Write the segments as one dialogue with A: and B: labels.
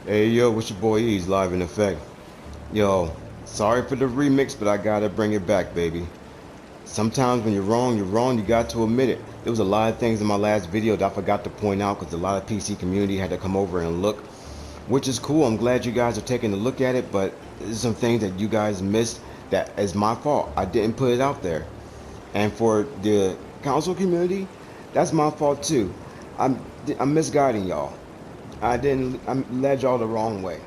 A: Hey yo, what's your boy Ease live in effect? Yo, sorry for the remix, but I gotta bring it back, baby. Sometimes when you're wrong, you got to admit it. There was a lot of things in my last video that I forgot to point out because a lot of PC community had to come over and look, which is cool. I'm glad you guys are taking a look at it, but there's some things that you guys missed that is my fault. I didn't put it out there. And for the council community, that's my fault too. I'm I'm misguiding y'all. I led y'all the wrong way.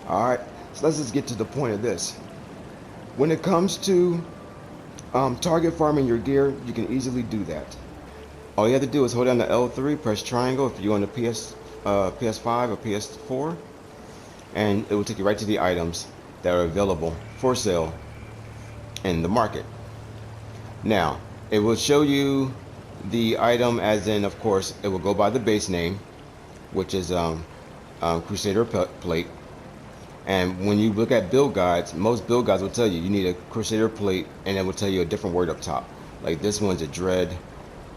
A: All right, so let's just get to the point of this. When it comes to target farming your gear, you can easily do that. All you have to do is hold down the L3, press triangle if you're on the PS5 or PS4, and it will take you right to the items that are available for sale in the market. Now, it will show you the item, as in, of course, it will go by the base name, which is Crusader plate. And when you look at build guides, most build guides will tell you need a Crusader plate, and it will tell you a different word up top. Like this one's a dread,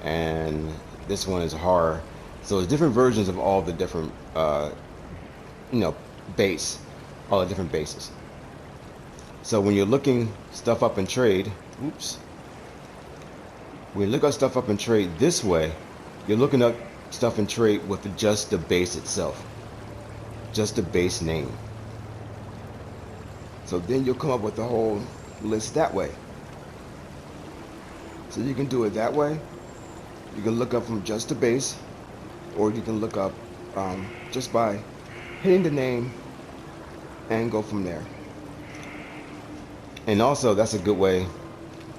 A: and this one is horror. So there's different versions of all the different, you know, base, all the different bases. So when you're looking stuff up in trade, oops. When you look up stuff up in trade this way, you're looking up stuff in trade with just the base itself, just the base name. So then you'll come up with the whole list that way. So you can do it that way. You can look up from just the base, or you can look up just by hitting the name and go from there. And also, that's a good way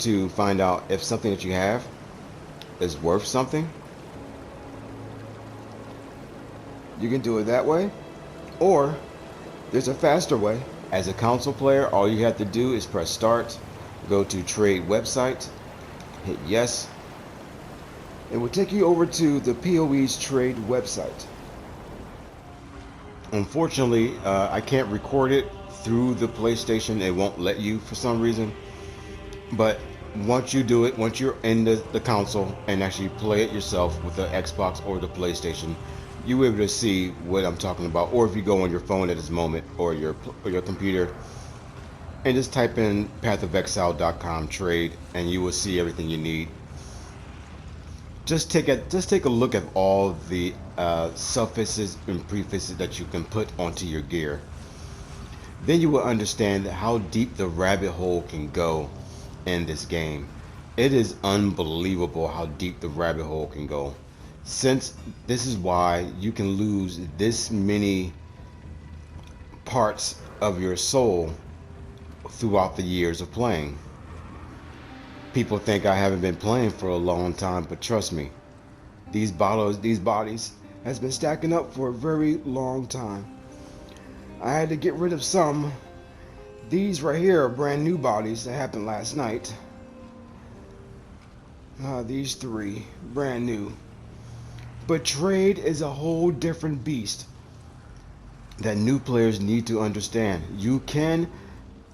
A: to find out if something that you have is worth something. You can do it that way, or there's a faster way. As a console player, all you have to do is press start, go to trade website, hit yes. It will take you over to the POE's trade website. Unfortunately, I can't record it through the PlayStation. It won't let you for some reason. But once you do it, once you're in the console and actually play it yourself with the Xbox or the PlayStation, you'll be able to see what I'm talking about. Or if you go on your phone at this moment, or your computer, and just type in pathofexile.com trade, and you will see everything you need. Just take a look at all the suffixes and prefixes that you can put onto your gear. Then you will understand how deep the rabbit hole can go in this game. It is unbelievable how deep the rabbit hole can go. Since this is why you can lose this many parts of your soul throughout the years of playing. People think I haven't been playing for a long time, but trust me, these bodies has been stacking up for a very long time. I had to get rid of some. These right here are brand new bodies that happened last night. These three, brand new. But trade is a whole different beast that new players need to understand. You can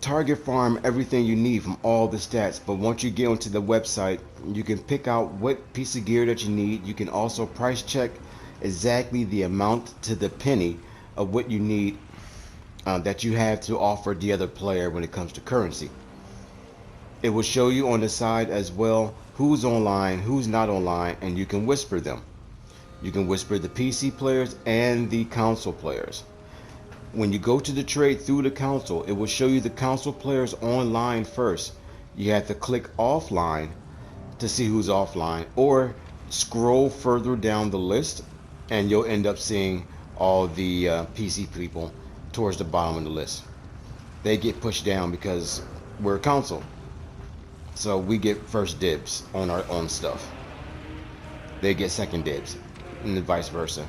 A: target farm everything you need from all the stats, but once you get onto the website, you can pick out what piece of gear that you need. You can also price check exactly the amount to the penny of what you need that you have to offer the other player when it comes to currency. It will show you on the side as well who's online, who's not online, and you can whisper them. You can whisper the PC players and the console players. When you go to the trade through the console, it will show you the console players online first. You have to click offline to see who's offline, or scroll further down the list and you'll end up seeing all the PC people towards the bottom of the list. They get pushed down because we're a console, so we get first dibs on our own stuff. They get second dibs, and vice versa.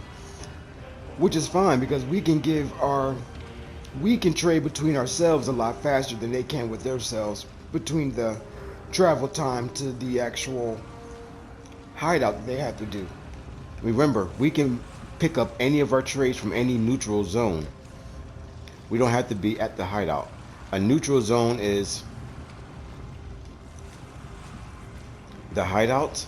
A: Which is fine because we can trade between ourselves a lot faster than they can with themselves, between the travel time to the actual hideout that they have to do. Remember, we can pick up any of our trades from any neutral zone. We don't have to be at the hideout. A neutral zone is the hideout,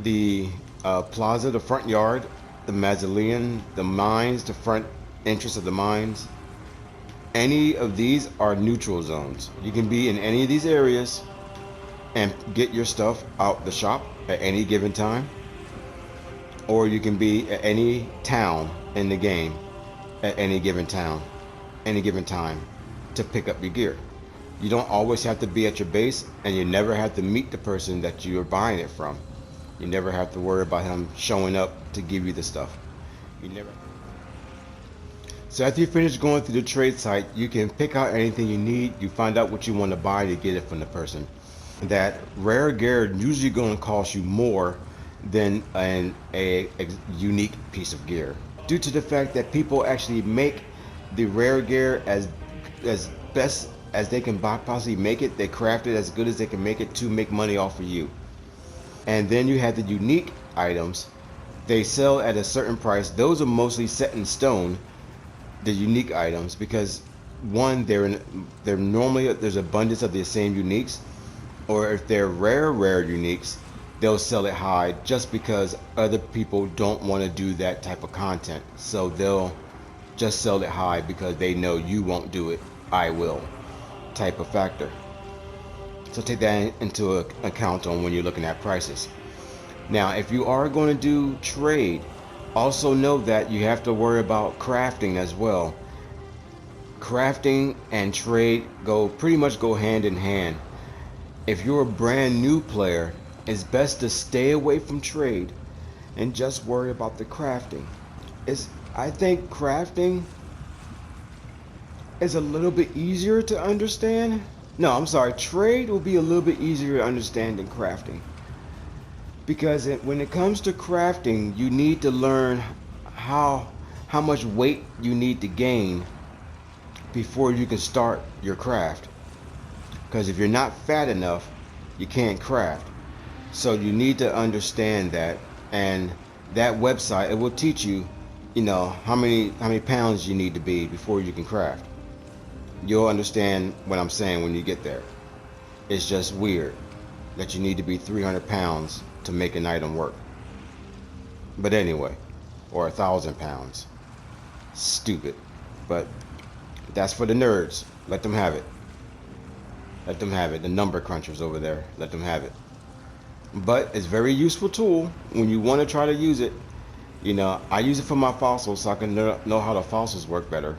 A: the plaza, the front yard, the mausoleum, the mines, the front entrance of the mines. Any of these are neutral zones. You can be in any of these areas and get your stuff out the shop at any given time, or you can be at any town in the game at any given time to pick up your gear. You don't always have to be at your base, and you never have to meet the person that you're buying it from. You never have to worry about him showing up to give you the stuff. You never. So after you finish going through the trade site, you can pick out anything you need. You find out what you want to buy to get it from the person. That rare gear usually going to cost you more than a unique piece of gear, due to the fact that people actually make the rare gear as best as they can possibly make it. They craft it as good as they can make it to make money off of you. And then you have the unique items. They sell at a certain price. Those are mostly set in stone, the unique items, because one, they're normally, there's abundance of the same uniques, or if they're rare uniques, they'll sell it high just because other people don't want to do that type of content. So they'll just sell it high because they know you won't do it, I will, type of factor. So take that into account on when you're looking at prices. Now, if you are going to do trade, also know that you have to worry about crafting as well. Crafting and trade pretty much go hand in hand. If you're a brand new player, it's best to stay away from trade and just worry about the crafting. I think crafting is a little bit easier to understand. No, I'm sorry, trade will be a little bit easier to understand than crafting. Because when it comes to crafting, you need to learn how much weight you need to gain before you can start your craft. Because if you're not fat enough, you can't craft. So you need to understand that, and that website, it will teach you, how many pounds you need to be before you can craft. You'll understand what I'm saying when you get there. It's just weird that you need to be 300 pounds to make an item work. But anyway, or 1,000 pounds. Stupid. But that's for the nerds. Let them have it. Let them have it. The number crunchers over there, let them have it. But it's a very useful tool when you want to try to use it. I use it for my fossils so I can know how the fossils work better.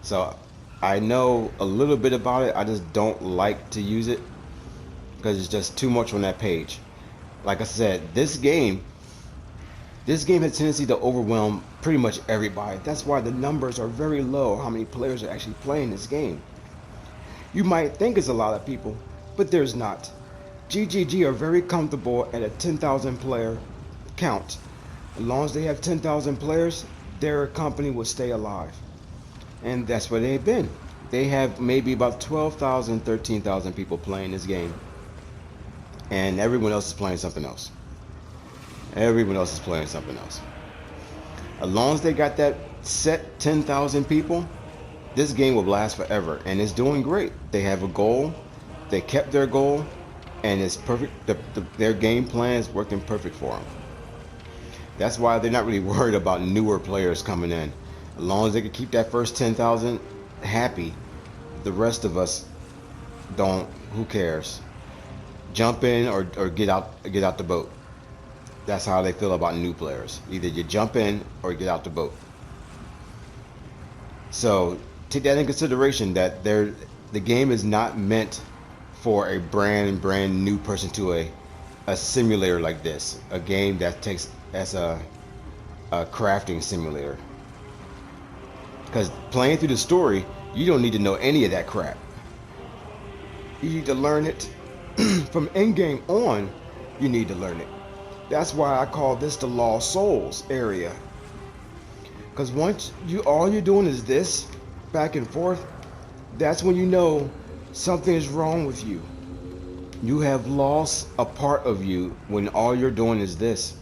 A: So I know a little bit about it. I just don't like to use it because it's just too much on that page. Like I said, this game has a tendency to overwhelm pretty much everybody. That's why the numbers are very low, how many players are actually playing this game. You might think it's a lot of people, but there's not. GGG are very comfortable at a 10,000 player count. As long as they have 10,000 players, their company will stay alive. And that's where they've been. They have maybe about 12,000, 13,000 people playing this game. And everyone else is playing something else. Everyone else is playing something else. As long as they got that set 10,000 people, this game will last forever. And it's doing great. They have a goal. They kept their goal. And it's perfect. Their game plan is working perfect for them. That's why they're not really worried about newer players coming in. As long as they can keep that first 10,000 happy, the rest of us don't. Who cares? Jump in or get out the boat. That's how they feel about new players. Either you jump in or get out the boat. So take that in consideration, that the game is not meant for a brand new person to a simulator like this. A game that takes as a crafting simulator. Because playing through the story, you don't need to know any of that crap. You need to learn it from endgame on. You need to learn it. That's why I call this the Lost Souls area. Because once all you're doing is this, back and forth, that's when you know something is wrong with you. You have lost a part of you when all you're doing is this.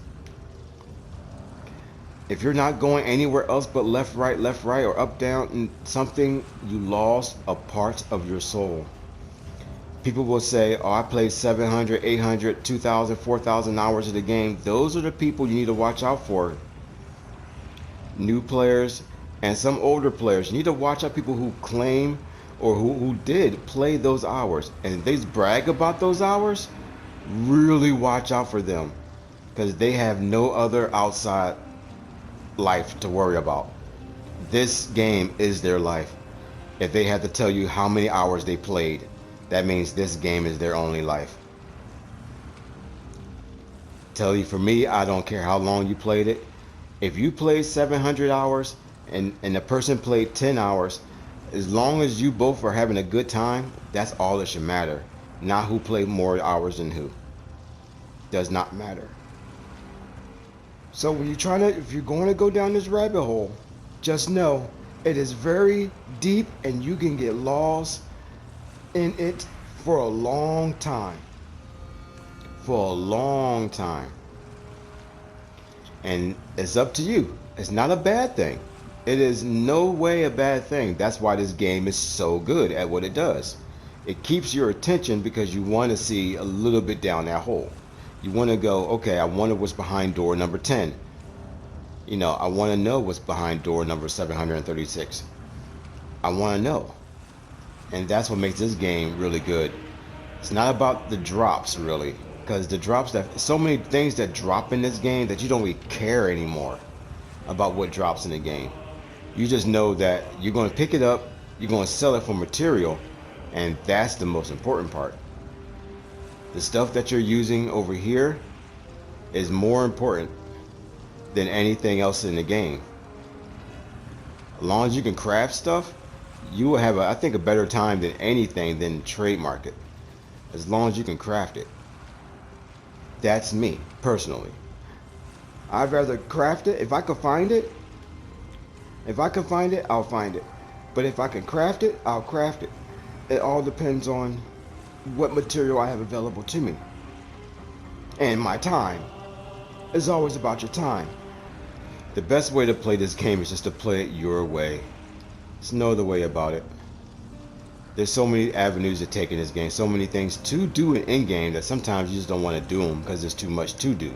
A: If you're not going anywhere else but left, right, or up, down, and something, you lost a part of your soul. People will say, oh, I played 700, 800, 2,000, 4,000 hours of the game. Those are the people you need to watch out for. new players, and some older players. You need to watch out people who claim or who did play those hours and they brag about those hours. Really watch out for them, because they have no other outside life to worry about. This game is their life. If they had to tell you how many hours they played, that means this game is their only life. Tell you, for me, I don't care how long you played it. If you played 700 hours and the person played 10 hours, as long as you both are having a good time, that's all that should matter. Not who played more hours than who. Does not matter. So when if you're going to go down this rabbit hole, just know it is very deep and you can get lost in it for a long time. For a long time. And it's up to you. It's not a bad thing. It is no way a bad thing. That's why this game is so good at what it does. It keeps your attention because you want to see a little bit down that hole. You want to go, okay, I wonder what's behind door number 10. You know, I want to know what's behind door number 736. I want to know. And that's what makes this game really good. It's not about the drops, really. Because the drops, so many things that drop in this game that you don't really care anymore about what drops in the game. You just know that you're going to pick it up, you're going to sell it for material, and that's the most important part. The stuff that you're using over here is more important than anything else in the game. As long as you can craft stuff, you will have, I think, a better time than anything than trade market. As long as you can craft it. That's me, personally. I'd rather craft it. If I could find it, I'll find it. But if I can craft it, I'll craft it. It all depends on what material I have available to me. And my time. It's always about your time. The best way to play this game is just to play it your way. There's no other way about it. There's so many avenues to take in this game, so many things to do in game that sometimes you just don't want to do them because there's too much to do.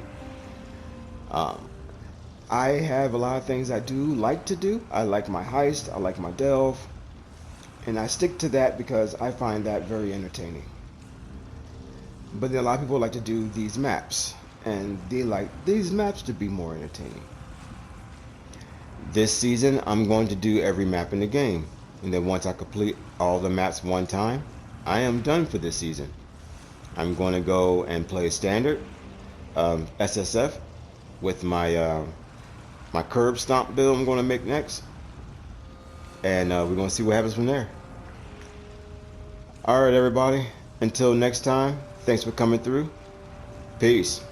A: I have a lot of things I do like to do. I like my heist, I like my delve, and I stick to that because I find that very entertaining. But then a lot of people like to do these maps, and they like these maps to be more entertaining. This season, I'm going to do every map in the game. And then once I complete all the maps one time, I am done for this season. I'm going to go and play standard SSF with my my curb stomp build I'm going to make next. And we're going to see what happens from there. Alright everybody, until next time, thanks for coming through. Peace.